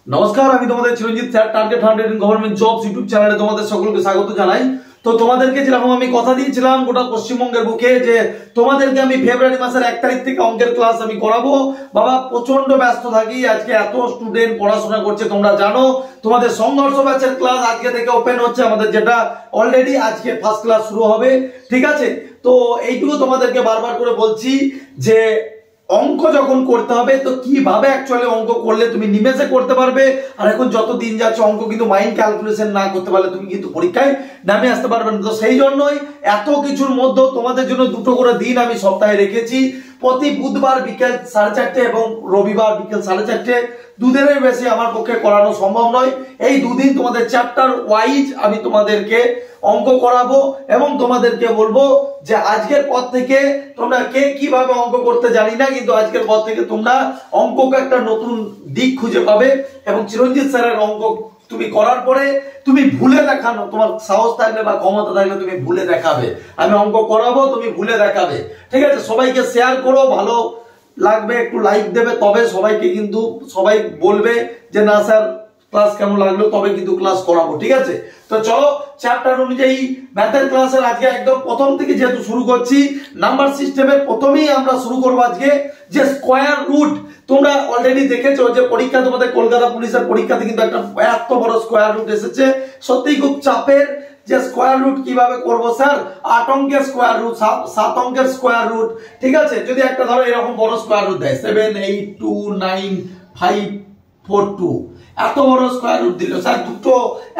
নমস্কার, আমি তোমাদের Chiranjit sir. Target 100 in government jobs YouTube চ্যানেলে তোমাদের সকলকে স্বাগত জানাই। তো তোমাদেরকে যেরকম আমি কথা দিয়েছিলাম গোটা পশ্চিমবঙ্গের বুকে যে তোমাদেরকে আমি ফেব্রুয়ারি মাসের 1 তারিখ থেকে অঙ্কের ক্লাস আমি করাবো। বাবা প্রচন্ড ব্যস্ত থাকি, আজকে এত স্টুডেন্ট পড়াশোনা করছে তোমরা জানো। তোমাদের সংঘর্ষ ব্যাচের ক্লাস আজকে থেকে ওপেন হচ্ছে, আমাদের যেটা অলরেডি আজকে ফার্স্ট ক্লাস শুরু হবে, ঠিক আছে? তো এইটুকু তোমাদেরকে বারবার করে বলছি যে অঙ্ক যখন করতে হবে তো কিভাবে অ্যাকচুয়ালি অঙ্ক করলে তুমি নিমেষে করতে পারবে। আর এখন যত দিন যাচ্ছে অঙ্ক কিন্তু মাইন্ড ক্যালকুলেশন না করতে পারলে তুমি কিন্তু পরীক্ষায় নামে আসতে পারবে না। তো সেই জন্যই এত কিছুর মধ্যে তোমাদের জন্য দুটো করে দিন আমি সপ্তাহে রেখেছি। প্রতি বুধবার বিকেল 4:30 এবং রবিবার বিকেল 4:30। দুদিনের বেশি আমার পক্ষে করানো সম্ভব নয়। এই দুদিন তোমাদের চ্যাপ্টার ওয়াইজ আমি তোমাদেরকে অঙ্ক করাবো এবং তোমাদেরকে বলবো যে আজকের পর থেকে তোমরা কে কিভাবে অঙ্ক করতে জানি না, কিন্তু আজকের পর থেকে তোমরা অঙ্ককে একটা নতুন দিক খুঁজে পাবে এবং চিরঞ্জিত স্যারের অঙ্ক তুমি করার পরে তুমি ভুলে দেখানো, তোমার সাহস থাকলে বা ক্ষমতা থাকলে তুমি ভুলে দেখাবে। আমি অঙ্ক করাবো, তুমি ভুলে দেখাবে, ঠিক আছে? সবাইকে শেয়ার করো, ভালো লাগবে একটু লাইক দেবে, তবে সবাইকে কিন্তু সবাই বলবে যে না স্যার ক্লাস কেমন লাগলো, তবে কিন্তু ক্লাস করাবো, ঠিক আছে? তো চলো চ্যাপ্টার অনুযায়ী ম্যাথের ক্লাসের আজকে একদম প্রথম থেকে যেহেতু শুরু করছি, নাম্বার সিস্টেমের প্রথমেই আমরা শুরু করবো আজকে যে স্কোয়ার রুট। তোমরা অলরেডি দেখেছো যে পরীক্ষা, তোমাদের কলকাতা পুলিশের পরীক্ষাতে কিন্তু একটা এত বড় স্কোয়ার রুট এসেছে, সত্যি খুব চাপের। যে স্কোয়ার রুট কিভাবে করবো স্যার, 8 অঙ্কের স্কোয়ার রুট, 7 অঙ্কের স্কোয়ার রুট, ঠিক আছে? যদি একটা ধরো এরকম বড় স্কোয়ার রুট দেয় 7 8 2 9 5 4 2, এত বড় স্কোয়ার রুট দিল স্যার, দুটো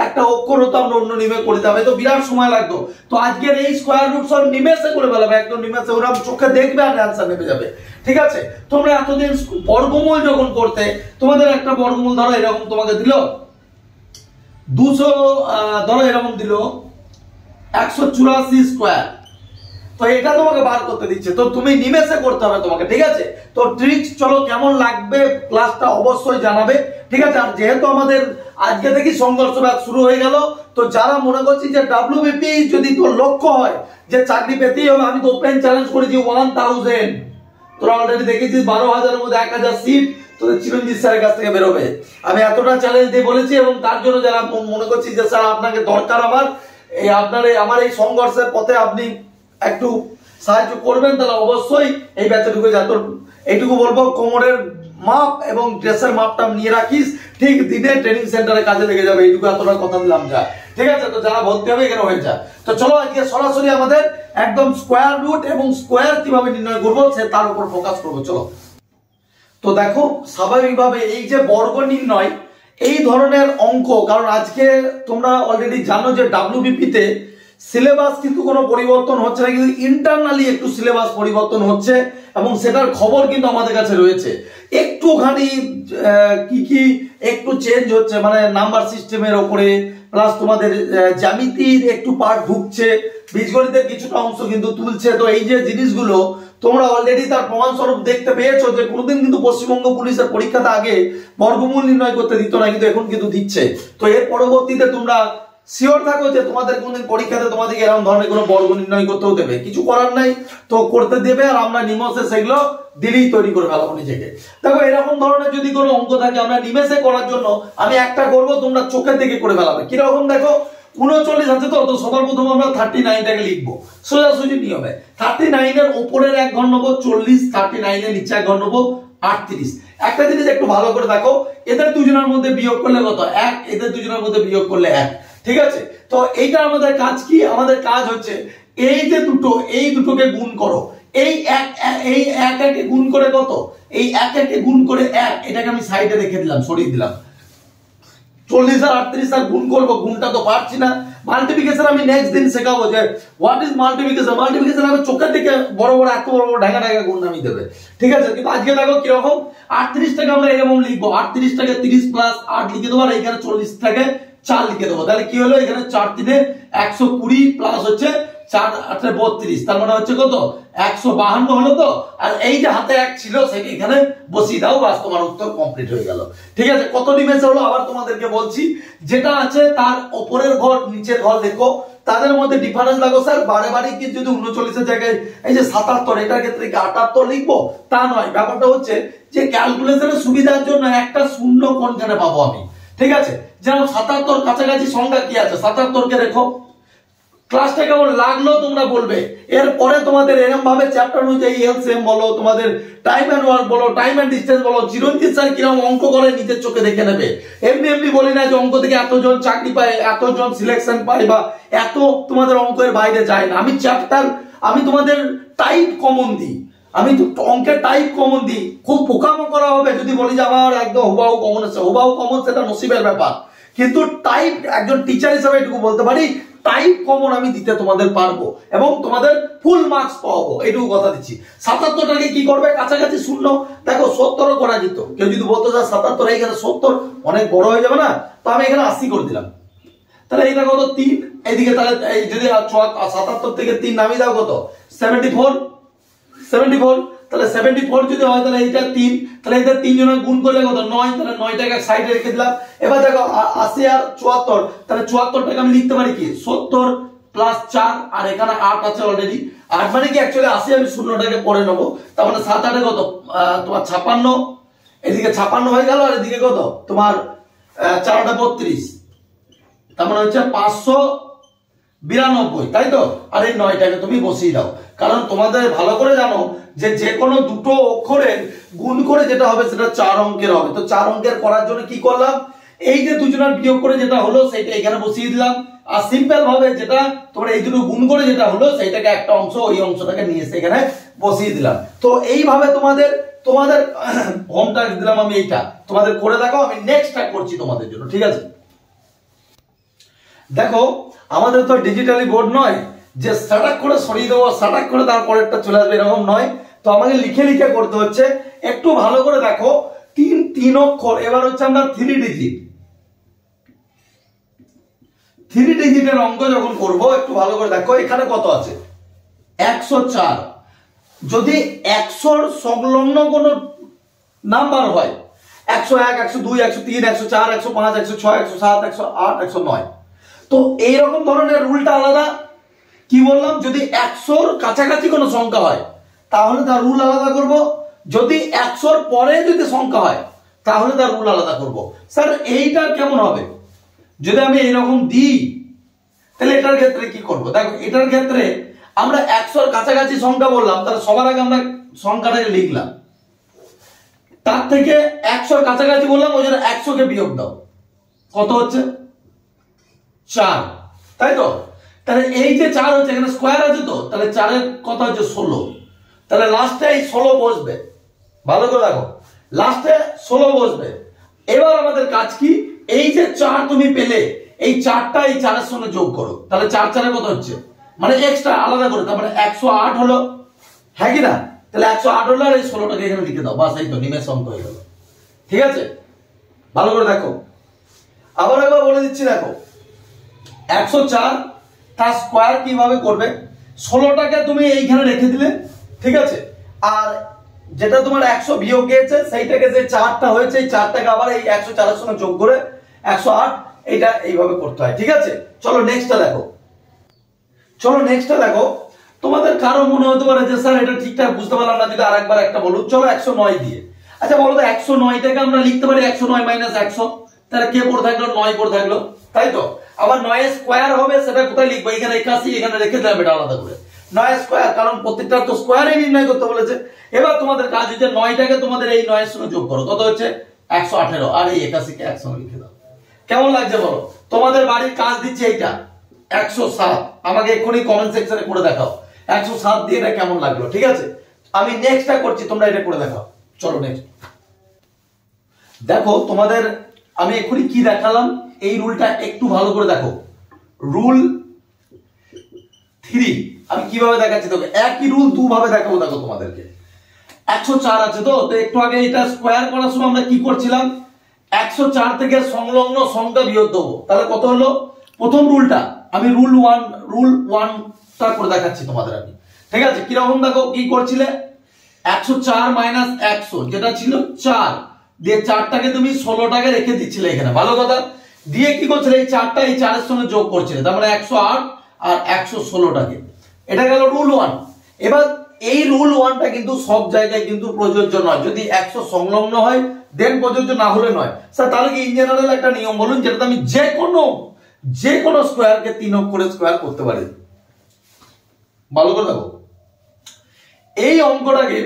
একটা অক্ষর হতো আমরা অন্য নিমে করে দিতে হবে, তো বিরাট সময় লাগতো। তো আজকের এই স্কোয়ার রুট সব নিমেষে করে ফেলাবে, একদম নিমেষে, ওরা চোখে দেখবে আর অ্যান্সার নেমে যাবে, ঠিক আছে? তোমরা এতদিন বর্গমূল যখন করতে, তোমাদের একটা বর্গমূল ধরো এরকম তোমাকে দিল 200, ধরো এরকম দিল 184 স্কোয়ার, তো এটা তোমাকে বার করতে দিচ্ছে, তো তুমি নিমেষে করতে হবে তোমাকে, ঠিক আছে? তো ট্রিক্স চলো কেমন লাগবে ক্লাসটা অবশ্যই জানাবে, ঠিক আছে? আর যেহেতু আমাদের আজকে থেকে সংঘর্ষ ব্যাচ শুরু হয়ে গেল, তো যারা মনে করছি যে ডাব্লিউবিপি যদি তোর লক্ষ্য হয় যে চাকরি পেতেই হবে, আমি তো ওপেন চ্যালেঞ্জ করেছি 1000, তোরা অলরেডি দেখেছিস 12,000-এর মধ্যে 1000 সিট তোদের চিরঞ্জিত স্যারের কাছ থেকে বেরোবে। আমি এতটা চ্যালেঞ্জ দিয়ে বলেছি এবং তার জন্য যারা মনে করছি যে স্যার আপনাকে দরকার আমার এই সংঘর্ষের পথে আপনি একটু সাহায্য করবেন, তাহলে অবশ্যই এই ব্যাচে ঢুকে যা। তোর এইটুকু বলবো, কোমরের মাপ এবং ড্রেসের মাপটা নিয়ে রাখিস, ঠিক দিনে ট্রেনিং সেন্টারে কাজে লেগে যাবে, এইটুকু এতটা কথা দিলাম যা, ঠিক আছে? তো যারা ভর্তি হবে এখানে হয়ে যা। তো চলো আজকে সরাসরি আমাদের একদম স্কোয়ার রুট এবং স্কোয়ার কিভাবে নির্ণয় করবো সে তার উপর ফোকাস করবো, চলো। তো দেখো স্বাভাবিকভাবে এই যে বর্গ নির্ণয় এই ধরনের অঙ্ক, কারণ আজকে তোমরা অলরেডি জানো যে ডাব্লিউবিপি তে সিলেবাস কিন্তু কোনো পরিবর্তন হচ্ছে না, কিন্তু ইন্টারনালি একটু সিলেবাস পরিবর্তন হচ্ছে এবং সেটার খবর কিন্তু আমাদের কাছে রয়েছে। একটুখানি কি একটু চেঞ্জ হচ্ছে, মানে নাম্বার সিস্টেমের ওপরে, প্লাস তোমাদের জ্যামিতির একটু পার্ট ঢুকছে, বীজগণিতের কিছুটা অংশ কিন্তু তুলছে। তো এই যে জিনিসগুলো তোমরা অলরেডি তার প্রমাণস্বরূপ দেখতে পেয়েছো যে কোনোদিন কিন্তু পশ্চিমবঙ্গ পুলিশের পরীক্ষাতে আগে বর্গমূল নির্ণয় করতে দিত না, কিন্তু এখন কিন্তু দিচ্ছে। তো এর পরবর্তীতে তোমরা শিওর থাকো যে তোমাদের কোনদিন পরীক্ষাতে তোমাদেরকে এরকম ধরনের কোনো বর্গ নির্ণয় করতেও দেবে, কিছু করার নাই, তো করতে দেবে। আর আমরা নিমেষে সেগুলো দিলেই তৈরি করে ফেলাবো নিজেকে। দেখো এরকম ধরনের যদি কোনো অঙ্ক থাকে আমরা নিমেষে করার জন্য আমি একটা করবো, তোমরা চোখের দিকে করে ফেলাবে। কিরকম দেখো 39 আছে, তো সবার প্রথম আমরা 39টাকে লিখবো সোজাসুজি নিয়মে। 39-এর উপরের এক ঘর নেবো 40, 39-এর নিচে এক ঘর নেবো 38। একটা জিনিস একটু ভালো করে দেখো, এদের দুজনের মধ্যে বিয়োগ করলে কত? 1, এদের দুজনের মধ্যে বিয়োগ করলে 1, ঠিক আছে? তো এইটা আমাদের কাজ কি? আমাদের কাজ হচ্ছে এই যে দুটো, এই দুটোকে গুণ করো, এই এক একে গুণ করে কত? এই এক একে গুণ করে 1, এটাকে আমি সাইডে রেখে দিলাম, সরিয়ে দিলাম। 40 আর 38 আর গুণ করবো, গুণটা তো পারছি না। মাল্টিপ্লিকেশন আমি নেক্সট দিন শেখাবো যে হোয়াট ইজ মাল্টিপ্লিকেশন। মাল্টিপ্লিকেশন আমি চোখের দিকে বড় বড় এত বড় বড় ঢাকা ঢাকা গুণ আমি দেবে, ঠিক আছে? কিন্তু আজকে দেখো কিরকম 38টাকে আমরা এরকম লিখবো, 38টাকে 30 প্লাস 8 লিখে দেবো, আর এখানে 40টাকে 4 লিখে দেবো। তাহলে কি হলো? এখানে 4 3 120 প্লাস হচ্ছে 4 8 32, তার মানে হচ্ছে কত? 152 হলো। তো আর এই যে হাতে 1 ছিল সেটা এখানে বসিয়ে দাও, বাস তোমার উত্তর কমপ্লিট হয়ে গেল, ঠিক আছে? কত নিমেষে হলো আবার তোমাদেরকে বলছি, যেটা আছে তার উপরের ঘর নিচের ঘর দেখো, তাদের মধ্যে ডিফারেন্স দেখো স্যার বারে বারে কি যদি 39 জায়গায় এই যে 77 এটার ক্ষেত্রে কি 78 লিখবো তা নয়, ব্যাপারটা হচ্ছে যে ক্যালকুলেশনের সুবিধার জন্য একটা শূন্য কোনখানে পাবো আমি, ঠিক আছে। যেমন 77 কাছাকাছি সংখ্যা কি আছে, 77 কে রেখো। ক্লাসটা কেমন লাগলো তোমরা বলবে। এরপরে তোমাদের এরকম ভাবে চ্যাপ্টার অনুযায়ী এলসিএম বলো, তোমাদের টাইম এন্ড ওয়ার্ক বলো, টাইম এন্ড ডিসটেন্স বলো, চিরঞ্জিত স্যার কিরকম অঙ্ক করে নিজের চোখে দেখে নেবে। এমনি এমনি বলি না যে অঙ্ক থেকে এতজন চাকরি পায়, এতজন সিলেকশন পায় বা এত তোমাদের অঙ্কের বাইরে যায় না। আমি তোমাদের টাইপ কমন দিই, আমি তো অঙ্কের টাইপ কমন দিই। খুব পোকামো করা হবে যদি বলি যে আমার একদম হুবাহু কমন আছে, হুবাহু কমন সেটা নসিবের ব্যাপার, কিন্তু টাইপ একজন টিচার হিসেবে এটুকু বলতে পারি টাইপ কমন আমি দিতে তোমাদের পারবো এবং তোমাদের ফুল মার্কস পাবো, এটুকু কথা দিচ্ছি। 77টাকে কি করবে, কাছাকাছি শূন্য, দেখো 70ও করা যেত। কেউ যদি বলতো যে 77 এইখানে 70 অনেক বড় হয়ে যাবে না, তো আমি এখানে 80 করে দিলাম। তাহলে এইটা কত 3, এইদিকে তাহলে এই যদি 77 থেকে 3 নামিয়ে দাও কত 74, তাহলে 74 যদি হয় তাহলে এইটা 3, তাহলে এটা 3 জনের গুণ করলে কত 9, তাহলে 9টাকে সাইডে রেখে দিলাম। এবার দেখো 80 আর 74, তাহলে 74টাকে আমি লিখতে পারি কি 70 প্লাস 4, আর এখানে 8 আছে অলরেডি। 8 মানে কি অ্যাকচুয়ালি 80 আমি শূন্যটাকে পরে নেব, তার মানে 7 8 কত তোমার 56, এদিকে 56 হয়ে গেল, আর এদিকে কত তোমার 4 8 32, তার মানে হচ্ছে 592, তাই তো। আর এই 9টাকে তুমি বসিয়ে দাও, কারণ তোমাদের ভালো করে জানো যে যে কোনো দুটো অক্ষরের গুণ করে যেটা হবে সেটা 4 অঙ্কের হবে। তো 4 অঙ্কের করার জন্য কি করলাম, এই যে দুজনের বিয়োগ করে যেটা হলো সেটা এখানে বসিয়ে দিলাম, আর সিম্পল ভাবে যেটা তোমরা এই দুটো গুণ করে যেটা হলো সেটাকে একটা অংশ ওই অংশটাকে নিয়ে এসে এখানে বসিয়ে দিলাম। তো এইভাবে তোমাদের হোম টাস্ক দিলাম আমি, এইটা তোমাদের করে দেখো, আমি নেক্সটটা করছি তোমাদের জন্য, ঠিক আছে। দেখো আমাদের তো ডিজিটালি বোর্ড নয় যে সাটাক করে সরিয়ে দেবো, সাটাক করে তারপরেরটা চলে আসবে, এরকম নয়। তো আমাকে লিখে লিখে করতে হচ্ছে, একটু ভালো করে দেখো। 3 অক্ষর, এবার হচ্ছে আমরা 3 ডিজিটের অঙ্ক যখন করব একটু ভালো করে দেখো। এখানে কত আছে 104, যদি 100 সংলগ্ন কোনো নাম্বার হয় 101 102 103 104 105 106 107 108 109, তো এইরকম ধরনের রুলটা আলাদা। কি বললাম, যদি 100-র কাছাকাছি কোনো সংখ্যা হয় তাহলে তার রুল আলাদা করব, যদি 100-র পরে যদি সংখ্যা হয় তাহলে তার রুল আলাদা করব। স্যার এইটা কেমন হবে যদি আমি এইরকম দিই, তাহলে এটার ক্ষেত্রে কি করব, দেখো এটার ক্ষেত্রে আমরা 100-র কাছাকাছি সংখ্যা বললাম, তাহলে সবার আগে আমরা সংখ্যাটাকে লিখলাম, তার থেকে 100-র কাছাকাছি বললাম, ওই জন্য 100-কে বিয়োগ দাও, কত হচ্ছে 4, তাই তো। তাহলে এই যে 4 হচ্ছে এখানে স্কোয়ার আছে, তো তাহলে 4-এর কত হচ্ছে 16, তাহলে লাস্টে এই 16 বসবে, ভালো করে দেখো লাস্টে 16 বসবে। এবার আমাদের কাজ কি, এই যে 4 তুমি পেলে এই 4টা এই 4-এর সঙ্গে যোগ করো, তাহলে 4 4-এ কত হচ্ছে, মানে এক্সট্রা আলাদা করে, তারপরে 108 হলো, হ্যাঁ কি না। তাহলে 108 হলো, আর এই 16টাকে এখানে লিখে দাও, বাস এই তো নিমেষ অঙ্ক হয়ে গেল, ঠিক আছে। ভালো করে দেখো, আবার একবার বলে দিচ্ছি, দেখো 104 তার স্কোয়ার কিভাবে করবে, 16টাকে তুমি এইখানে রেখে দিলে, ঠিক আছে, আর যেটা তোমার 100 বিয়োগ গিয়েছে সেইটাকে যে 4টা হয়েছে এই 4টাকে আবার এই 104-এর সঙ্গে যোগ করে 108, এটা এইভাবে করতে হয়, ঠিক আছে। চলো নেক্সটটা দেখো। তোমাদের কারো মনে হতে পারে যে স্যার এটা ঠিকঠাক বুঝতে পারলাম না, যদি আরেকবার একটা বলুন। চলো 109 দিয়ে, আচ্ছা বলো তো 109টাকে আমরা লিখতে পারি 109 - 100, তাহলে কে পড়ে থাকলো 9 পড়ে থাকলো, তাই তো। আবার 9 স্কোয়ার হবে, সেটা কোথায় লিখবো, এখানে 81 এখানে রেখে দিলাম এটা আলাদা করে, 9 স্কোয়ার, কারণ প্রত্যেকটা তো স্কোয়ারে নির্ণয় করতে বলেছে। এবার তোমাদের কাজ হচ্ছে 9টাকে তোমাদের এই 9-এর সঙ্গে যোগ করো, কত হচ্ছে 118, আর এই 81-কে একসঙ্গে লিখে দাও। কেমন লাগছে বলো, তোমাদের বাড়ির কাজ দিচ্ছে এইটা 107, আমাকে এক্ষুনি কমেন্ট সেকশনে করে দেখাও 107 দিয়ে এটা কেমন লাগলো, ঠিক আছে। আমি নেক্সটটা করছি, তোমরা এটা করে দেখাও। চলো নেক্সট দেখো, তোমাদের আমি এক্ষুনি কি দেখালাম এই রুলটা একটু ভালো করে দেখো। রুল 3 আমি কিভাবে দেখাচ্ছি, তোকে একই রুল দুভাবে দেখাবো। দেখো তোমাদেরকে 104 আছে, তো একটু আগে এটা স্কোয়ার করার সময় আমরা কি করছিলাম, 104 থেকে সংলগ্ন সংখ্যা বিয়োগ দেবো, তাহলে কত হলো। প্রথম রুলটা আমি রুল 1টা করে দেখাচ্ছি তোমাদের আমি, ঠিক আছে। কিরকম দেখো, কি করছিলে 104 - 100 যেটা ছিল 4 দিয়ে 4টাকে তুমি 16টাকে রেখে দিচ্ছিলে এখানে, ভালো কথা। দিয়ে কি করছিলে এই 4টা এই 4-এর সঙ্গে যোগ করছিলে, তার মানে 108, আর 116টাকে। এটা গেল রুল 1। এবার এই রুল 1টা কিন্তু সব জায়গায় কিন্তু প্রযোজ্য নয়। যদি 100 সংলগ্ন হয় দেন প্রযোজ্য, না হলে নয়। স্যার তাহলে কি ইন জেনারেল একটা নিয়ম বলুন যেটাতে আমি যে কোনো স্কোয়ারকে 3 করে স্কোয়ার করতে পারি। ভালো করে দেখো, এই অঙ্কটাকে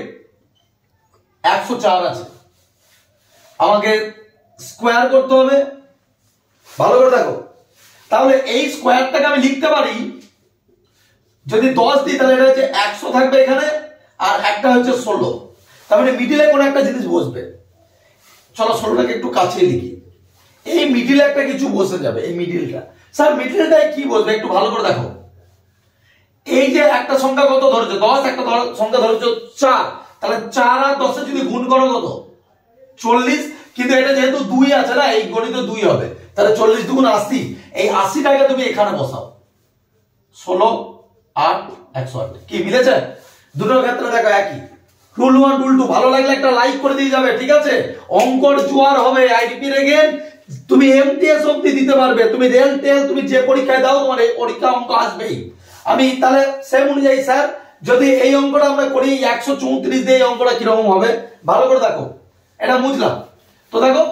104 আছে, আমাকে স্কোয়ার করতে হবে। ভালো করে দেখো, তাহলে এই স্কোয়ারটাকে আমি লিখতে পারি, যদি 10 দিই তাহলে এটা হচ্ছে 100 থাকবে এখানে, আর একটা হচ্ছে 16। তার মানে মিডিলে কোনো একটা জিনিস বসবে। চলো 16টাকে একটু কাছে লিখি। এই মিডিলে একটা কিছু বসে যাবে, এই মিডিলটা। স্যার মিডিলটায় কি বসবে একটু ভালো করে দেখো। এই যে একটা সংখ্যা কত ধরেছো 10, একটা সংখ্যা ধরেছো 4, তাহলে 4 আর 10 এর যদি গুণ করো কত 40। কিন্তু এটা যেহেতু 2 আছে না, এই গণিত 2 হবে, তাহলে 40 দুগুণ 80। এই 80টাকে তুমি এখানে বসাও, 16 8 108। কি মিলেছে? দুটোর ক্ষেত্রে দেখো একই। রুল 1 রুল 2 ভালো লাগলে একটা লাইক করে দিয়ে যাবে, ঠিক আছে? অঙ্কর জোয়ার হবে। আই রিপিট अगेन, তুমি এমটিএস অবধি দিতে পারবে, তুমি রেল টেল তুমি যে পরীক্ষায় দাও তোমার এই পরীক্ষা অঙ্ক আসবেই। আমি তাহলে সেম অনুযায়ী স্যার যদি এই অঙ্কটা আমরা করি 134 দিয়ে এই অঙ্কটা কিরকম হবে ভালো করে দেখো। এটা বুঝলাম তো। দেখো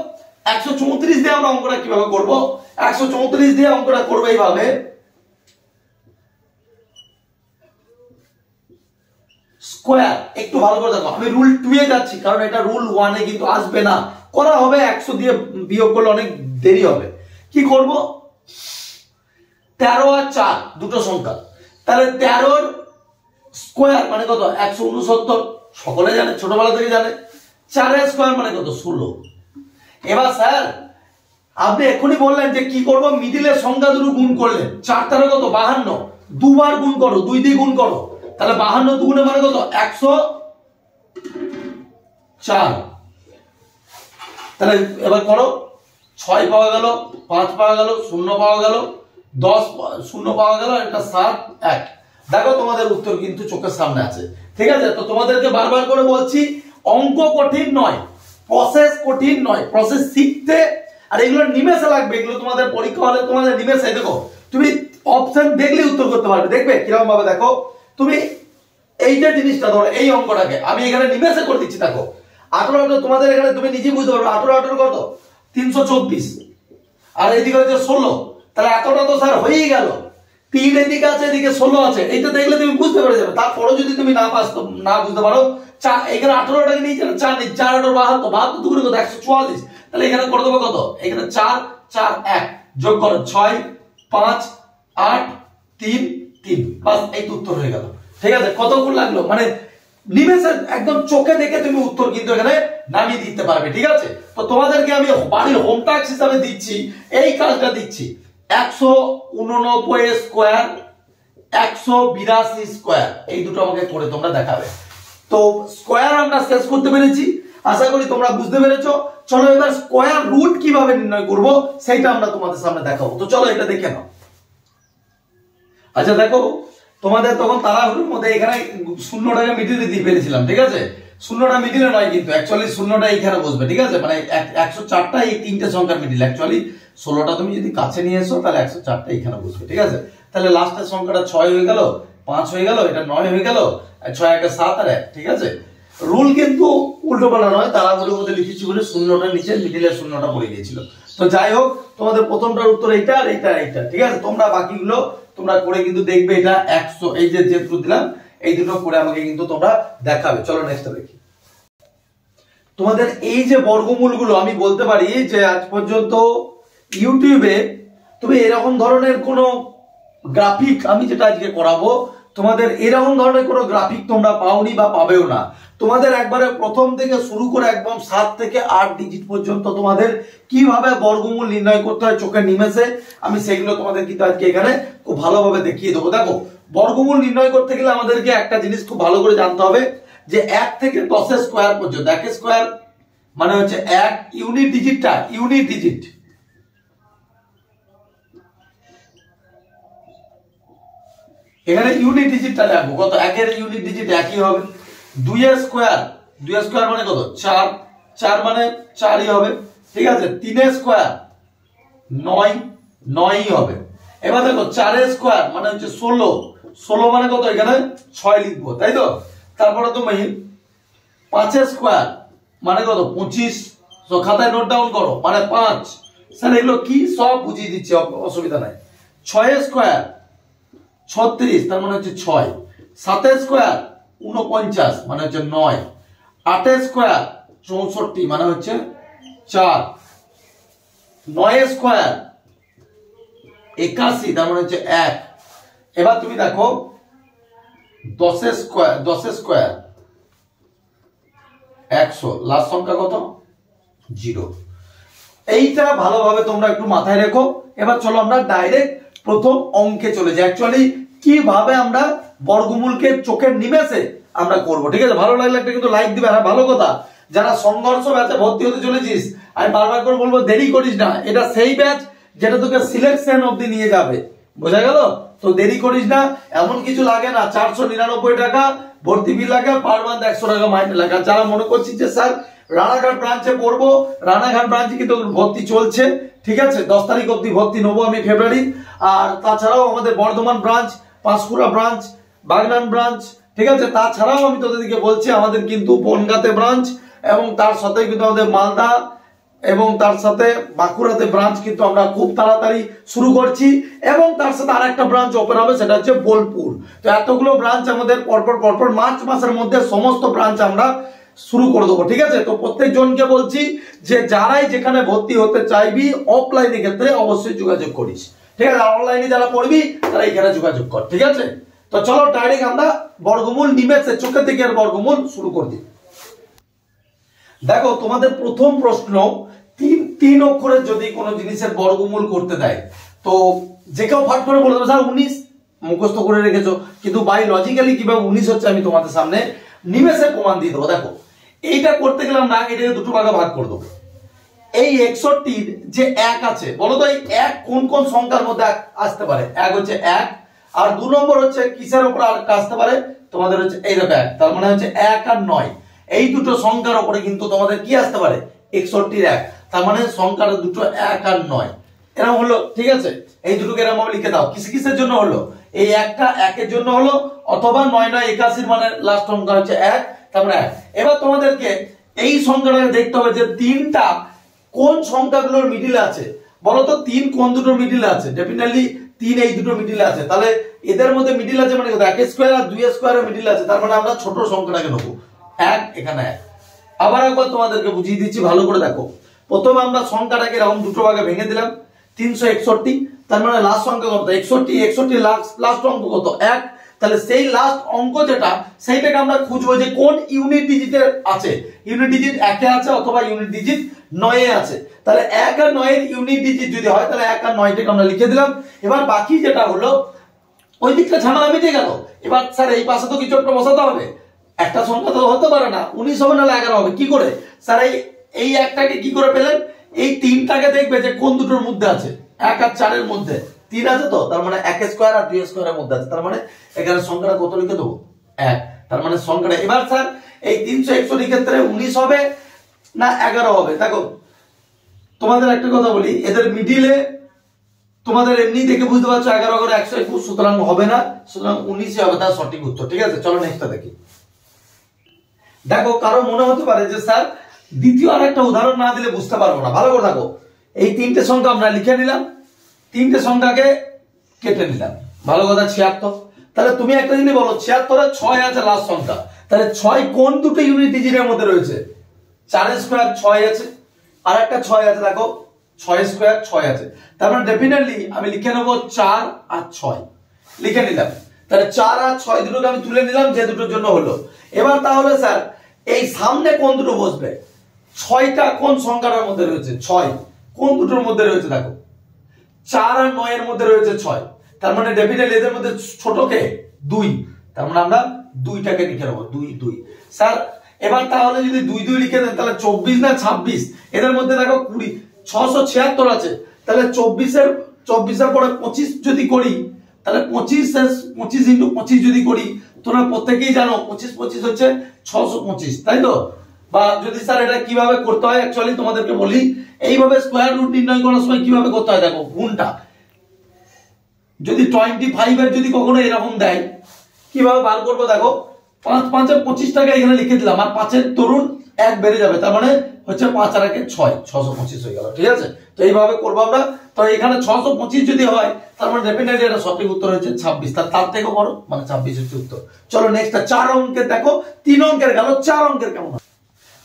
134 দিয়ে আমরা অঙ্কটা কিভাবে করব। 134 দিয়ে অঙ্কটা করব এইভাবে, স্কোয়ার। একটু ভালো করে দেখো, আমি রুল 2 এ যাচ্ছি কারণ এটা রুল 1 এ কিন্তু আসবে না। করা হবে 100 দিয়ে বিয়োগ করলে অনেক দেরি হবে। কি করব, 13 আর 4 দুটো সংখ্যা, তাহলে 13 স্কোয়ার মানে কত 169, সকলে জানে, ছোটবেলা থেকে জানে। 4 এর স্কোয়ার মানে কত 16। এবার স্যার আপনি এখনই বললেন যে কি করব, মিডিলের সংখ্যা দুটো গুণ করলেন। 4 তারে কত 52, দুবার গুণ করো, 2 দিয়ে গুণ করো, তাহলে 52 দুগুণে মানে কত 104। তাহলে এবার করো, 6 পাওয়া গেল, 5 পাওয়া গেল, 0 পাওয়া গেল, 10 0 পাওয়া গেল, এটা 7 1। দেখো তোমাদের উত্তর কিন্তু চোখের সামনে আছে, ঠিক আছে? তো তোমাদেরকে বারবার করে বলছি, অঙ্ক কঠিন নয়, প্রসেস কঠিন নয়, প্রসেস শিখতে আর এগুলো নিমেষে লাগবে। এগুলো তোমাদের পরীক্ষা হলে তোমাদের নিমেষে, দেখো তুমি অপশন দেখলে উত্তর করতে পারবে। দেখবে কিরকম ভাবে, দেখো তুমি এইটা জিনিসটা ধরো, এই অঙ্কটাকে আমি এখানে নিমেষে করে দিচ্ছি। দেখো 18 তোমাদের এখানে তুমি নিজে বুঝতে পারবে, 18 কত 324, আর এদিকে হচ্ছে 16, তাহলে এতটা তো স্যার হয়েই গেল। 3 এদিকে আছে, এদিকে 16 আছে, এইটা দেখলে তুমি বুঝতে পেরে যাবে। তারপরে যদি তুমি না বুঝতে পারো, এখানে 18টাকে নিয়ে 4 নেই, 4 8 72, 72 দুগুণে কত 144, তাহলে এখানে করে দেবো কত, এখানে 4 4 1 যোগ করো 6 5 8 3 3, বাস এই উত্তর হয়ে গেল। ঠিক আছে? কত গুণ লাগলো, মানে নিমেষে একদম চোখে দেখে তুমি উত্তর কিন্তু এখানে নামিয়ে দিতে পারবে। ঠিক আছে? তো তোমাদেরকে আমি বাড়ির হোম টাস্ক হিসাবে দিচ্ছি, এই কাজটা দিচ্ছি। 189 স্কোয়ার 182 স্কোয়ার, এই দুটো আমাকে করে তোমরা দেখাবে। তো স্কোয়ার আমরা শেষ করতে পেরেছি, আশা করি তোমরা বুঝতে পেরেছো। চলো এবার স্কোয়ার রুট কিভাবে নির্ণয় করব সেটা আমরা তোমাদের সামনে দেখাবো। তো চলো এটা দেখে নাও। আচ্ছা দেখো, তোমাদের তখন তাড়াহুড়োর মধ্যে এখানে শূন্যটাকে মিডিলে দিয়ে ফেলেছিলাম, ঠিক আছে? শূন্যটা মিডিলে নয় কিন্তু, অ্যাকচুয়ালি শূন্যটা এখানে বসবে, ঠিক আছে? মানে 104টা এই তিনটে সংখ্যার মিডিল, অ্যাকচুয়ালি 16টা তুমি যদি কাছে নিয়ে এসো তাহলে 104টা এখানে বসবে, ঠিক আছে? তাহলে লাস্টের সংখ্যাটা 6 হয়ে গেল, 5 হয়ে গেল, এটা 9 হয়ে গেল, 6 1 7 আর 1, ঠিক আছে? রুল কিন্তু উল্টো পাল্টা নয়, তাড়াহুড়োর মধ্যে লিখেছি বলে শূন্যটা নিচে মিডিলের শূন্যটা পড়ে গিয়েছিল। তো যাই হোক, তোমাদের প্রথমটার উত্তর এইটা আর এইটা এইটা, ঠিক আছে? তোমরা বাকিগুলো তোমরা করে কিন্তু দেখবে। এটা 100, এই যে দুটো দিলাম এই দুটো করে আমাকে কিন্তু তোমরা দেখাবে। চলো নেক্সটটা দেখি। তোমাদের এই যে বর্গমূলগুলো আমি বলতে পারি যে আজ পর্যন্ত ইউটিউবে তুমি এরকম ধরনের কোনো গ্রাফিক, আমি যেটা আজকে করাবো তোমাদের এরকম ধরনের কোনো গ্রাফিক তোমরা পাওনি বা পাবেও না। তোমাদের একবারে প্রথম থেকে শুরু করে একদম 7 থেকে 8 ডিজিট পর্যন্ত তোমাদের কিভাবে বর্গমূল নির্ণয় করতে হয় চোখের নিমেষে, আমি সেগুলো তোমাদের কিন্তু আজকে এখানে খুব ভালোভাবে দেখিয়ে দেবো। দেখো, বর্গমূল নির্ণয় করতে গেলে আমাদেরকে একটা জিনিস খুব ভালো করে জানতে হবে যে 1 থেকে 10 এর স্কোয়ার পর্যন্ত, 1 স্কোয়ার মানে হচ্ছে 1 ইউনিট ডিজিটটা, ইউনিট ডিজিট, এখানে ইউনিট ডিজিটটা রাখবো কত, 1 এর ইউনিট ডিজিট একই হবে। 2 এর স্কোয়ার, 2 এর স্কোয়ার মানে কত 4, 4 মানে 4ই হবে, ঠিক আছে? 3 এর স্কোয়ার 9, 9ই হবে। এবার দেখো 4 স্কয়ার মানে হচ্ছে 16, 16 মানে কত, এখানে 6 লিখবো, তাই তো। তারপরে তুমি 5 স্কয়ার মানে কত, 25, তো খাতায় নোট ডাউন করো, মানে 5। স্যার এগুলো কি সব বুঝিয়ে দিচ্ছি, অসুবিধা নাই। 6 স্কয়ার 36 তার মানে হচ্ছে 6, 7 স্কয়ার 49 মানে হচ্ছে 9, 8 স্কয়ার 64 মানে হচ্ছে 4, 9 স্কয়ার 81 তার মানে হচ্ছে 1। এবার তুমি দেখো 10 স্কয়ার 100, লাস্ট সংখ্যা কত, 0। এইটা ভালোভাবে তোমরা একটু মাথায় রেখো। এবার চলো আমরা ডাইরেক্ট প্রথম অঙ্কে চলে যাই, অ্যাকচুয়ালি কিভাবে আমরা বর্গমূলকে চোখের নিমেষে আমরা করব। ঠিক আছে, ভালো লাগলে একটা কিন্তু লাইক দিবে। আর ভালো কথা, যারা সংঘর্ষ ব্যাচে ভর্তি হতে চলেছিস, আমি বারবার করে বলবো দেরি করিস না, এটা সেই ব্যাচ যেটা তোকে সিলেকশন অবধি নিয়ে যাবে, বোঝা গেল তো। দেরি করিস না, এমন কিছু লাগে না, 499 টাকা ভর্তি ফি লাগে, পার মান্থ 100 টাকা মাইনে লাগে। যারা মনে করছিস যে স্যার রানাঘাট ব্রাঞ্চে পড়বো, রানাঘাট ব্রাঞ্চে কিন্তু ভর্তি চলছে, ঠিক আছে, 10 তারিখ অবধি ভর্তি নেবো আমি ফেব্রুয়ারি। আর তাছাড়াও আমাদের Bardhaman branch, Panskura branch, Bagnan branch, ঠিক আছে, তাছাড়াও আমি তোদেরকে বলছি আমাদের কিন্তু বনগাঁতে ব্রাঞ্চ, এবং তার সাথে কিন্তু আমাদের মালদা এবং তার সাথে বাঁকুড়াতে ব্রাঞ্চ কিন্তু আমরা খুব তাড়াতাড়ি শুরু করছি, এবং তার সাথে আরেকটা ব্রাঞ্চ ওপেন হবে, সেটা হচ্ছে বোলপুর। তো এতগুলো ব্রাঞ্চ আমাদের পরপর মার্চ মাসের মধ্যে সমস্ত ব্রাঞ্চ আমরা শুরু করে দেবো, ঠিক আছে। তো প্রত্যেক জনকে বলছি যে যারাই যেখানে ভর্তি হতে চাইবি অফলাইনের ক্ষেত্রে অবশ্যই যোগাযোগ করিস, ঠিক আছে। অনলাইনে যারা পড়বি তারা এখানে যোগাযোগ কর, ঠিক আছে। তো চলো ডাইরেক্ট আমরা বর্গমূল নিমেষে চোখে থেকে বর্গমূল শুরু করে দিই। দেখো তোমাদের প্রথম প্রশ্ন, তিন অক্ষরের যদি কোনো জিনিসের বর্গমূল করতে দেয়, তো যে কেউ ফাট করে বলে দেবে স্যার 19, মুখস্থ করে রেখেছো, কিন্তু বায়োলজিক্যালি কিভাবে 19 হচ্ছে আমি তোমাদের সামনে নিমেষে প্রমাণ দিয়ে দেবো। দেখো এইটা করতে গেলাম না, এটাকে দুটো ভাগে ভাগ করে দেবো। এই 61 যে 1 আছে, বলো তো এই 1 কোন কোন সংখ্যার মধ্যে আসতে পারে? 1 হচ্ছে 1, আর 2 নম্বর হচ্ছে কিসের উপর আরেকটা আসতে পারে, তোমাদের হচ্ছে এই দেখো 1, তার মানে হচ্ছে 1 আর 9, এই দুটো সংখ্যার উপরে কিন্তু তোমাদের কি আসতে পারে, 61 1, তার মানে সংখ্যাটা দুটো 1 আর 9 এরকম হলো, ঠিক আছে। এই দুটোকে এরকম ভাবে লিখে দাও, কিসের জন্য হলো, এই একটা 1 এর জন্য হলো, অথবা 9 9 81 মানে লাস্ট সংখ্যা হচ্ছে 1, তার মানে 1। এবার তোমাদেরকে এই সংখ্যাটাকে দেখতে হবে যে তিনটা কোন সংখ্যাগুলোর মিডিলে আছে, বলো তো 3 কোন দুটোর মিডিলে আছে? ডেফিনেটলি 3 এই দুটো মিডিলে আছে, তাহলে এদের মধ্যে মিডিল আছে মানে 1 স্কয়ার আর 2 স্কয়ারের মিডিলে আছে, তার মানে আমরা ছোট সংখ্যাটাকে নেবো 1, এখানে 1। আবার একবার তোমাদেরকে বুঝিয়ে দিচ্ছি, ভালো করে দেখো। প্রথমে আমরা সংখ্যাটাকে এরকম দুটো ভাগে ভেঙে দিলাম, 361, তার মানে লাস্ট সংখ্যা কত, 61 লাস্ট অঙ্ক কত, 1। তাহলে সেই লাস্ট অঙ্ক যেটা, সেইটাকে আমরা খুঁজবো যে কোন ইউনিট ডিজিটে আছে, ইউনিট ডিজিট 1 এ আছে অথবা ইউনিট ডিজিট 9 এ আছে। তাহলে 1 আর 9 এর ইউনিট ডিজিট যদি হয়, তাহলে 1 আর 9 টাকে আমরা লিখে দিলাম। এবার বাকি যেটা হলো ওই দিকটা ঝামেলা মিটে গেল। এবার স্যার এই পাশে তো কিছু একটা বসাতে হবে, একটা সংখ্যা তো হতে পারে না 19 হবে না 11 হবে, কি করে স্যার এই একটাকে কি করে পেলেন? এই তিনটাকে দেখবে যে কোন দুটোর মধ্যে আছে, 1 আর 4 এর মধ্যে 3 আছে, তো তার মানে 1 স্কয়ার আর 2 স্কয়ারের মধ্যে আছে, তার মানে এখানে সংখ্যাটা কত লিখে দেবো, 1, তার মানে সংখ্যাটা। এবার স্যার এই 361 ক্ষেত্রে 19 হবে না 11 হবে? দেখো তোমাদের একটা কথা বলি, এদের মিডিলে তোমাদের এমনি দেখে বুঝতে পারছো 11 করে 121, সুতরাং হবে না, সুতরাং 19 হবে তার সঠিক উত্তর, ঠিক আছে। চলো নেক্সটটা দেখি। দেখো কারো মনে হতে পারে যে স্যার দ্বিতীয় আর একটা উদাহরণ না দিলে বুঝতে পারবো না, ভালো করে দেখো। এই তিনটে সংখ্যা আমরা লিখে নিলাম, তিনটে সংখ্যাকে কেটে নিলাম, ভালো কথা 76। তাহলে তুমি একটা জিনিস বলো, 76 এর 6 আছে লাস্ট সংখ্যা, তাহলে 6 কোন দুটো ইউনিট ডিজিটের মধ্যে রয়েছে? 4 স্কয়ার 6 আছে, আর একটা 6 আছে, দেখো 6 স্কয়ার 6 আছে, তার মানে ডেফিনেটলি আমি লিখে নেবো 4 আর 6 লিখে নিলাম। তাহলে 4 আর 6 দুটোকে আমি তুলে নিলাম, যে দুটোর জন্য হলো। এবার তাহলে স্যার এই সামনে কোন দুটো বসবে? 6টা কোন সংখ্যাটার মধ্যে রয়েছে? 6 কোন দুটোর মধ্যে রয়েছে? দেখো 4 আর 9 এর মধ্যে রয়েছে 6, তার মানে ডেফিনেটলি এদের মধ্যে ছোটকে 2, তার মানে আমরা 2টাকে লিখে নেবো 2 2। স্যার এবার তাহলে যদি 2 2 লিখে দেন, তাহলে 24 না 26? এদের মধ্যে দেখো 20 676 আছে, তাহলে 24 এর পরে 25 যদি করি, তাহলে 25 ইন্টু 25 যদি করি, তোমরা প্রত্যেকেই জানো 25 25 হচ্ছে 625, তাই তো। বা যদি স্যার এটা কিভাবে করতে হয়, অ্যাকচুয়ালি তোমাদেরকে বলি, এইভাবে স্কয়ার রুট নির্ণয় করার সময় কিভাবে করতে হয়, দেখো গুণটা যদি 25 এর যদি কখনো এরকম দেয়, কিভাবে বার করবো দেখো, 5 5 এর 25 টাকা এখানে লিখে দিলাম, আর 5 এর তরুণ 1 বেড়ে যাবে, তার মানে হচ্ছে 5 আর 1 6, 625 হয়ে গেল। ঠিক আছে, তো এইভাবে করবো আমরা। তো এখানে 625 যদি হয়, তার মানে ডেফিনেটলি এটা সঠিক উত্তর হচ্ছে 26, তার থেকেও বড়, মানে 26 হচ্ছে উত্তর। চলো নেক্সট 4 অঙ্কের দেখো, 3 অঙ্কের গেল, 4 অঙ্কের কেমন?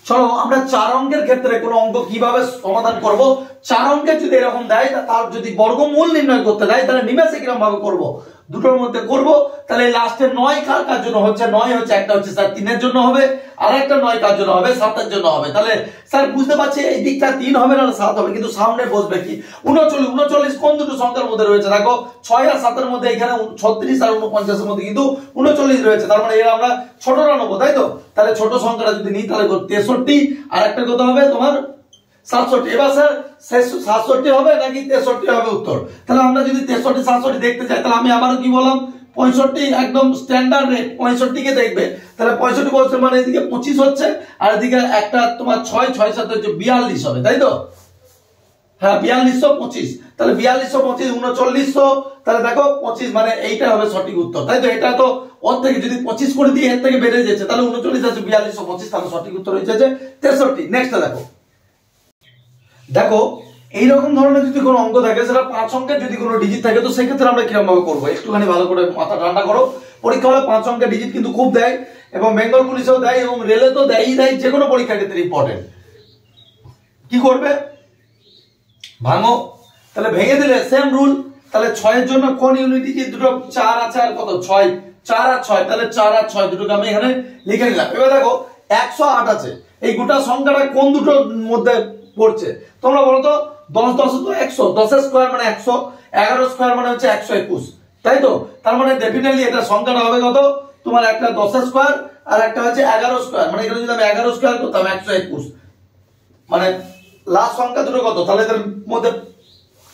চলো আমরা 4 অঙ্কের ক্ষেত্রে কোনো অঙ্ক কিভাবে সমাধান করব। 4 অঙ্কের যদি এরকম দেয়, তার যদি বর্গমূল নির্ণয় করতে দেয়, তাহলে নিমেষে কিরকম ভাবে করব, দুটোর মধ্যে করব। তাহলে লাস্টে 9 কার জন্য হচ্ছে? 9 হচ্ছে, একটা হচ্ছে স্যার 3 এর জন্য হবে, আর একটা 9 কার জন্য হবে? 7 এর জন্য হবে। তাহলে স্যার বুঝতে পারছি এই দিকটা 3 হবে না 7 হবে, কিন্তু সামনে বসবে কি 39। 39 কোন দুটো সংখ্যার মধ্যে রয়েছে? দেখো 6 আর 7 এর মধ্যে, এখানে 36 আর 49 এর মধ্যে কিন্তু 39 রয়েছে, তার মানে এর আমরা ছোটটা নেবো, তাই তো? তাহলে ছোট সংখ্যাটা যদি নিই, তাহলে 63, আর একটা কত হবে তোমার 67। এবার স্যার 67 হবে নাকি 63 হবে উত্তর? তাহলে আমরা যদি 63 67 দেখতে চাই, তাহলে আমি আবারও কি বললাম, 65 একদম স্ট্যান্ডার্ড রেট, 65 কে দেখবে। তাহলে 65 বলছে মানে এদিকে 25 হচ্ছে, আর এদিকে একটা তোমার 6 6 7 হচ্ছে 42 হবে, তাই তো? হ্যাঁ 4225, তাহলে 4225 3900, তাহলে দেখো 25 মানে এইটা হবে সঠিক উত্তর, তাই তো? এটা তো ওর থেকে যদি 25 করে দিই, এর থেকে বেড়ে যাচ্ছে, তাহলে 39 আছে 4225, তাহলে সঠিক উত্তর হচ্ছে 63। নেক্সট দেখো এইরকম ধরনের যদি কোনো অঙ্ক থাকে, সেটা 5 অঙ্কের যদি কোনো ডিজিট থাকে, তো সেক্ষেত্রে আমরা কিরকম ভাবে করবো, একটুখানি ভালো করে মাথা ঠান্ডা করো। পরীক্ষা হলে 5 অঙ্কের ডিজিট কিন্তু খুব দেয়, এবং বেঙ্গল পুলিশেও দেয়, এবং রেলে তো দেয়ই দেয়, যে কোনো পরীক্ষার ক্ষেত্রে ইম্পর্টেন্ট। কি করবে, ভাঙো। তাহলে ভেঙে দিলে সেম রুল, তাহলে 6 এর জন্য কোন ইউনিটি, কি দুটো 4 আছে আর কত 6, 4 আর 6, তাহলে 4 আর 6 দুটোকে আমি এখানে লিখে নিলাম। এবার দেখো 108 আছে, এই গোটা সংখ্যাটা কোন দুটোর মধ্যে পড়ছে? তোমরা বলো তো, 10 10 তো 100, 10 এর স্কয়ার মানে 100, 11 স্কয়ার মানে হচ্ছে 121, তাই তো? তার মানে ডেফিনেটলি এটা সংখ্যাটা হবে কত তোমার, একটা 10 এর স্কয়ার আর একটা হচ্ছে 11 স্কয়ার, মানে এখানে যদি আমি 11 স্কয়ার করতাম 121, মানে লাস্ট সংখ্যা দুটো কত? তাহলে এদের মধ্যে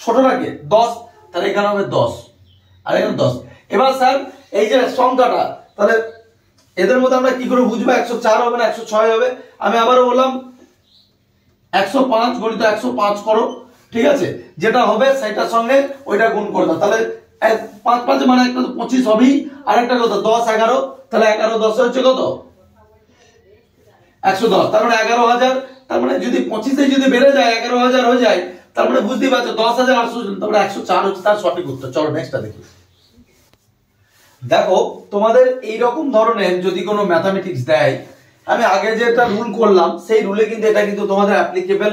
ছোটটাকে 10, তাহলে এখানে হবে 10 আর এখানে 10। এবার স্যার এই যে সংখ্যাটা, তাহলে এদের মধ্যে আমরা কি করে বুঝবো 104 হবে না 106 হবে? আমি আবারও বললাম 105 গুণিত 105 করো, ঠিক আছে? যেটা হবে সেটার সঙ্গে ওইটা গুণ করে দাও, তাহলে 5 5 মানে একটা 25 হবেই, আর একটা কত 10 11, তাহলে 11 10 হচ্ছে কত 110, তার মানে 11,000। তার মানে যদি 25 যদি বেড়ে যায় 11,000 হয়ে যায়, তার মানে বুঝতেই পারছো 10,800, তারপরে 104 হচ্ছে তার সঠিক উত্তর। চলো নেক্সটটা দেখি। দেখো তোমাদের এই রকম ধরনের যদি কোনো ম্যাথমেটিক্স দেয়, আমি আগে যেটা রুল করলাম সেই রুলে কিন্তু এটা কিন্তু তোমাদের অ্যাপ্লিকেবল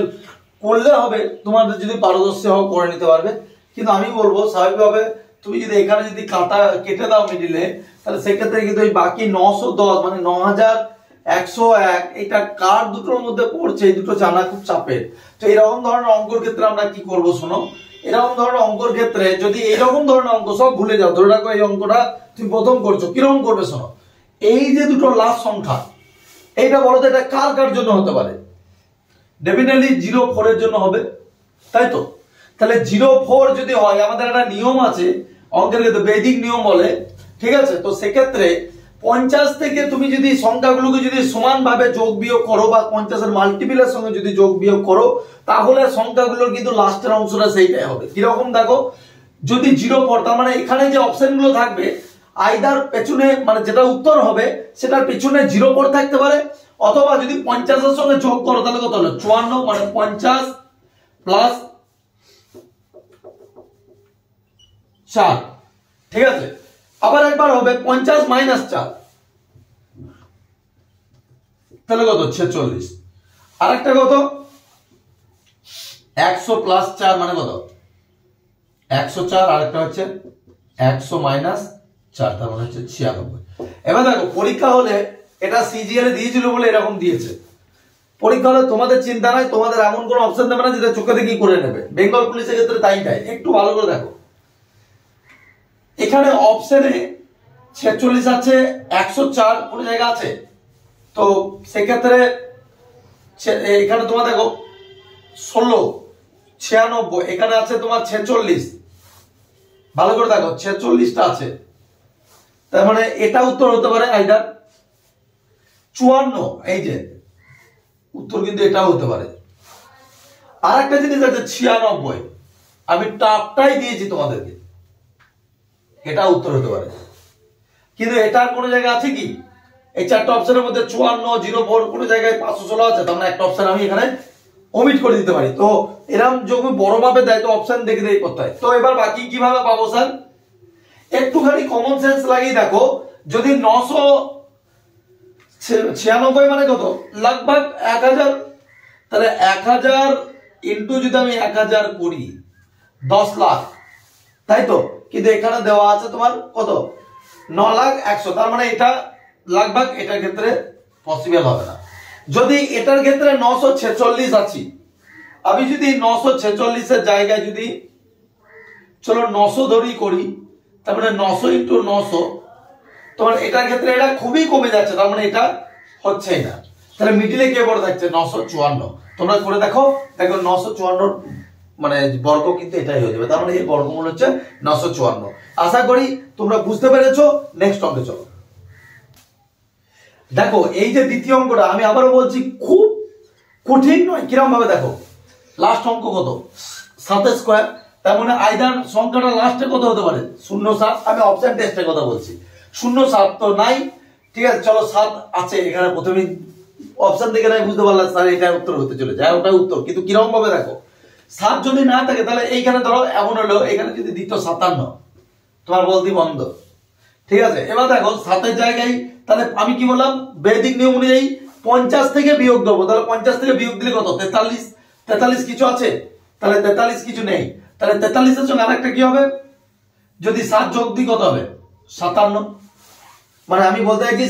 করলে হবে, তোমাদের যদি পারদর্শী হও করে নিতে পারবে। কিন্তু আমি বলবো স্বাভাবিকভাবে তুমি যদি এখানে যদি কাটা কেটে দাও মিডিলে, তাহলে সেক্ষেত্রে কিন্তু ওই বাকি 910 মানে 9101, এটা কার দুটোর মধ্যে পড়ছে, এই দুটো জানা খুব চাপের। তো এরকম ধরনের অঙ্কর ক্ষেত্রে আমরা কি করব শোনো, এরকম ধরনের অঙ্কর ক্ষেত্রে যদি এইরকম ধরনের অঙ্ক সব ভুলে যাও, ধরে রাখো এই অঙ্কটা তুমি প্রথম করছো, কিরকম করবে শোনো, এই যে দুটো লাস্ট সংখ্যা, এইটা বলো তো এটা কার কার জন্য হতে পারে? ডেফিনেটলি 04 এর জন্য হবে, তাই তো? তাহলে 04 যদি হয়, আমাদের একটা নিয়ম আছে অঙ্কের ক্ষেত্রে, বৈদিক নিয়ম বলে, ঠিক আছে? তো সেক্ষেত্রে 50 থেকে তুমি যদি সংখ্যাগুলোকে যদি সমান ভাবে যোগ বিয়োগ করো, বা 50 এর মাল্টিপলের সঙ্গে যদি যোগ বিয়োগ করো, তাহলে সংখ্যাগুলোর কিন্তু লাস্টের অংশটা সেইটাই হবে। কিরকম দেখো, যদি 04, তার মানে এখানে যে অপশনগুলো থাকবে, আইদার পেছনে মানে যেটা উত্তর হবে সেটার পেছনে 04 থাকতে পারে, অথবা যদি 50 এর সঙ্গে যোগ করো তাহলে কত হলো 54, মানে 50 প্লাস 4, ঠিক আছে? আবার একবার হবে 50 মাইনাস 4, তাহলে কত 46, আরেকটা কত 100 প্লাস 4 মানে কত 104, আরেকটা হচ্ছে 100 মাইনাস 4, তার মানে হচ্ছে 96। এবার দেখো পরীক্ষা হলে এটা সিজিএল দিয়েছিল বলে এরকম দিয়েছে, পরীক্ষা হলে তোমাদের চিন্তা নাই, তোমাদের এমন কোনো অপশন দেবে না যেটা চোখে দেখি করে নেবে। বেঙ্গল পুলিশের ক্ষেত্রে তাই দেয়, একটু ভালো করে দেখো। এখানে অপশনে 46 আছে, 104 কোন জায়গা আছে, তো সেক্ষেত্রে এখানে তোমার দেখো 16 96, এখানে আছে তোমার 46, ভালো করে দেখো 46টা আছে, তার মানে এটা উত্তর হতে পারে আইদার 54, এই যে উত্তর কিন্তু এটাও হতে পারে। আর একটা জিনিস আছে 96, আমি টাপটাই দিয়েছি তোমাদেরকে, এটা উত্তর হতে পারে, কিন্তু এটার কোনো জায়গা আছে কি? এই চারটা অপশনের মধ্যে 54, 04 কোনো জায়গায় 516 আছে, তার মানে একটা অপশন আমি এখানে ওমিট করে দিতে পারি। তো এরকম যখন বড় ভাবে দেয় তো অপশন দেখে দেখে করতে হয়। তো এবার বাকি কিভাবে পাবো স্যার? একটুখানি কমন সেন্স লাগিয়ে দেখো, যদি 996 মানে কত, लगभग 1000, তাহলে 1000 ইন্টু যদি আমি 1000 করি 10 লাখ, তাই তো? কিন্তু এখানে দেওয়া আছে তোমার কত, 9,01,000, তার মানে এটা लगभग এটার ক্ষেত্রে পসিবল হবে না। যদি এটার ক্ষেত্রে 946 আছে, আমি যদি 946 এর জায়গায় যদি চলো 900 ধরি করি, তার মানে 900 ইন্টু 900, তোমার এটার ক্ষেত্রে এটা খুবই কমে যাচ্ছে, তার মানে এটা হচ্ছেই না। তাহলে মিডিলে কে বড় থাকছে, 954। তোমরা করে দেখো, দেখো 954 মানে বর্গ কিন্তু এটাই হয়ে যাবে, তার মানে এর বর্গমূল হচ্ছে 954। আশা করি তোমরা বুঝতে পেরেছো। নেক্সট অঙ্কে চলো। দেখো এই যে দ্বিতীয় অঙ্কটা, আমি আবারও বলছি খুব কঠিন নয়। কিরকম ভাবে দেখো, লাস্ট অঙ্ক কত, 7 স্কয়ার, তার মানে আইদার সংখ্যাটা লাস্টে কত হতে পারে, 07। আমি অপশন টেস্টের কথা বলছি, 07 তো নাই, ঠিক আছে, চলো 7 আছে এখানে। প্রথমে অপশন দেখে নাই বুঝতে পারলাম স্যার এটা উত্তর হতে চলে যায়, ওটাই উত্তর। কিন্তু কিরকম ভাবে দেখো, 7 যদি না থাকে তাহলে এইখানে ধরো এমন হলো এখানে যদি দিত 57, তোমার বলতি বন্ধ, ঠিক আছে। এবার দেখো 7 এর জায়গায় তাহলে আমি কি বললাম, বৈদিক নিয়ম অনুযায়ী 50 থেকে বিয়োগ দেবো, তাহলে 50 থেকে বিয়োগ দিলে কত, 43। 43 কিছু আছে, তাহলে 43 কিছু নেই, তাহলে 43 এর সঙ্গে আরেকটা কি হবে, যদি 7 যোগ দিই কত হবে, 57। মানে আমি বলতে চাইছি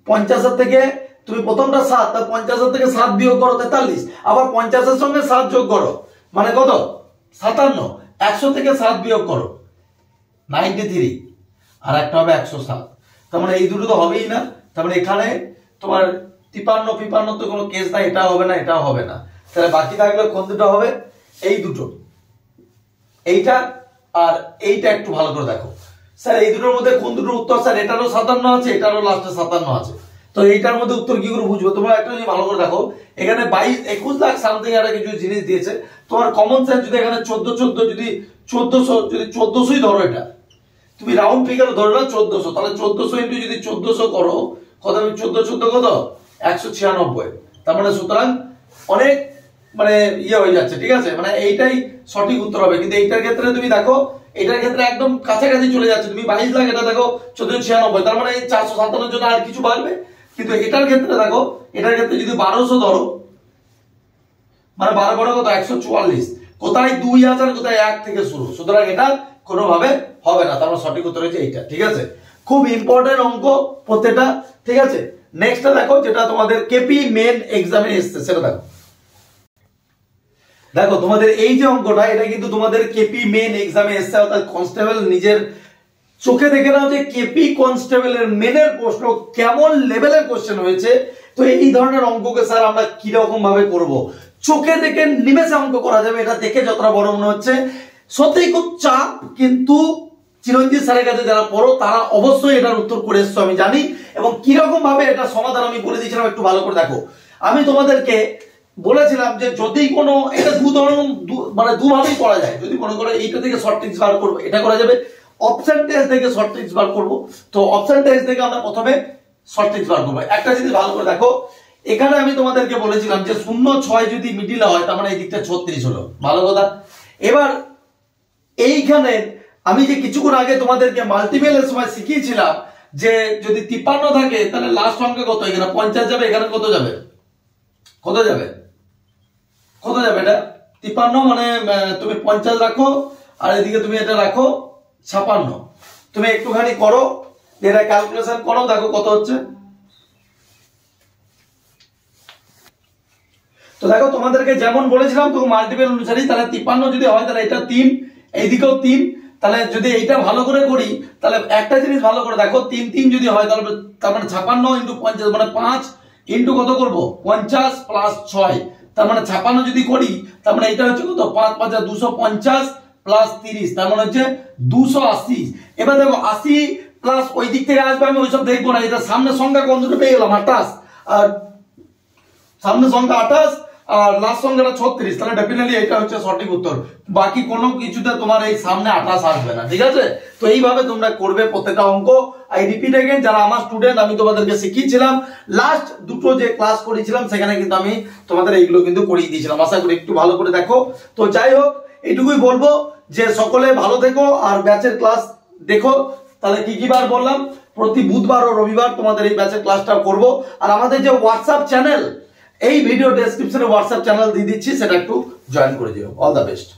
50 এর থেকে তুমি প্রথমটা 7, তার 50 এর থেকে 7 বিয়োগ করো 43, আবার 50 এর সঙ্গে 7 যোগ করো, মানে কত, 57। 100 থেকে 7 বিয়োগ করো 93, আর একটা হবে 107। তার মানে এই দুটো তো হবেই না, তার মানে এখানে তোমার 53 তো কোনো কেস নাই, এটা হবে না, এটাও হবে না। তাহলে বাকি থাকলে কোন দুটো হবে, এই দুটো, এইটা আর এইটা। একটু ভালো করে দেখো স্যার, এই দুটোর মধ্যে কোন দুটোর উত্তর, স্যার এটারও 57 আছে, এটারও লাস্টে 57 আছে, তো এইটার মধ্যে উত্তর কি করে বুঝবো? তোমরা একটা যদি ভালো করে দেখো, এখানে 21 লাখ সামথিং একটা কিছু জিনিস দিয়েছে, তোমার কমন সেন্স যদি এখানে 14 যদি 1400ই ধরো, এটা তুমি রাউন্ড ফিগার ধরো না 1400, তাহলে 1400 ইন্টু যদি 1400 করো কত, 14 কত, 196। তার মানে সুতরাং অনেক মানে ইয়ে হয়ে যাচ্ছে, ঠিক আছে, মানে এইটাই সঠিক উত্তর হবে। কিন্তু এইটার ক্ষেত্রে তুমি দেখো, এটার ক্ষেত্রে একদম কাছাকাছি চলে যাচ্ছে, তুমি 22 লাখ, এটা দেখো 1496, তার মানে এই 457 জন্য আর কিছু বাড়বে। কিন্তু এটার ক্ষেত্রে দেখো, এটার ক্ষেত্রে যদি 1200 ধরো, মানে 12 বড় কত, 144, কোথায় 2000, কোথায় 1 থেকে শুরু, সুতরাং এটা কোনোভাবে হবে না। তার মানে সঠিক উত্তর হচ্ছে এইটা, ঠিক আছে। খুব ইম্পর্টেন্ট অঙ্ক প্রত্যেকটা, ঠিক আছে। নেক্সটটা দেখো, যেটা তোমাদের কেপি মেন এক্সামে এসেছে, সেটা দেখো। দেখো তোমাদের এই যে অঙ্কটা, এটা কিন্তু তোমাদের কেপি মেন এক্সামে এসেছে, অর্থাৎ কনস্টেবল নিজের চোখে দেখে নাও যে কেপি কনস্টেবলের মেনের প্রশ্ন কেমন লেভেলের কোশ্চেন হয়েছে। তো এই ধরনের অঙ্ককে স্যার আমরা কি রকম ভাবে করব, চোখে দেখে নিমেষে অঙ্ক করা যাবে, এটা দেখে যতটা বড় মনে হচ্ছে সত্যিই খুব চাপ। কিন্তু চিরঞ্জিত স্যারের কাছে যারা পড়ো তারা অবশ্যই এটার উত্তর করে এসছো আমি জানি, এবং কিরকম ভাবে এটা সমাধান আমি বলে দিয়েছিলাম, একটু ভালো করে দেখো। আমি তোমাদেরকে বলেছিলাম যে যদি কোনো, এটা মানে দুভাবেই করা যায়। যদি মনে করো এইটা থেকে শর্ট ট্রিক্স বার করবো, এটা করা যাবে। অপশন টেস্ট থেকে শর্ট ট্রিক্স বার করবো, তো অপশন টেস্ট থেকে আমরা প্রথমে শর্ট ট্রিক্স বার করবো। একটা জিনিস ভালো করে দেখো, এখানে আমি তোমাদেরকে বলেছিলাম যে 0.6 যদি মিডিলে হয়, তার মানে এই দিকটা 36 হলো, ভালো কথা। এবার এইখানে আমি যে কিছুক্ষণ আগে তোমাদেরকে মাল্টিপেলের সময় শিখিয়েছিলাম যে যদি 53 থাকে তাহলে লাস্ট অঙ্কে কত, এখানে 50 যাবে, এখানে কত যাবে, কত যাবে, কত যাবে, এটা 53, মানে তুমি 50 রাখো, আর এদিকে তুমি এটা রাখো 56। তুমি একটুখানি করো, এটা ক্যালকুলেশন করো, দেখো কত হচ্ছে। তো দেখো তোমাদেরকে যেমন বলেছিলাম, তো মাল্টিপল অনুসারে, তাহলে 53 যদি হয় তাহলে এটা 3, এইদিকেও 3। তাহলে যদি এইটা ভালো করে করি, তাহলে একটা জিনিস ভালো করে দেখো, 3 3 যদি হয় তাহলে তার মানে 56 ইন্টু 50, মানে 5 ইন্টু কত করবো, 50 প্লাস 6, তার মানে 56 যদি করি, তার মানে এটা হচ্ছে কত, 5 5 250 প্লাস 30, তার মানে হচ্ছে 280। এবার দেখো 80 প্লাস ওই দিক থেকে আসবে, আমি ওইসব দেখবো না, এটা সামনে সংখ্যা কোন দুটো পেয়ে গেলাম, 28, আর সামনে সংখ্যা 28 আর লাস্ট সংখ্যাটা 36, তাহলে ডেফিনেটলি এটা হচ্ছে সঠিক উত্তর। বাকি কোনো কিছুতে তোমার এই সামনে 28 আসবে না, ঠিক আছে? তো এইভাবে তোমরা করবে প্রত্যেকটা অঙ্ক। আই রিপিট अगेन, যারা আমার স্টুডেন্ট আমি তোমাদেরকে শিখিয়েছিলাম, লাস্ট দুটো যে ক্লাস করেছিলাম সেখানে কিন্তু আমি তোমাদের এইগুলো কিন্তু করিয়ে দিয়েছিলাম। আশা করি একটু ভালো করে দেখো। তো যাই হোক, এইটুকুই বলবো যে সকলে ভালো থেকো আর ব্যাচের ক্লাস দেখো। তাহলে কি কি বার বললাম, প্রতি বুধবার ও রবিবার তোমাদের এই ব্যাচের ক্লাসটা করব। আর আমাদের যে হোয়াটসঅ্যাপ চ্যানেল, এই ভিডিও ডেসক্রিপশনে হোয়াটসঅ্যাপ চ্যানেল দিয়ে দিচ্ছি, সেটা একটু জয়েন করে দিও। All the best.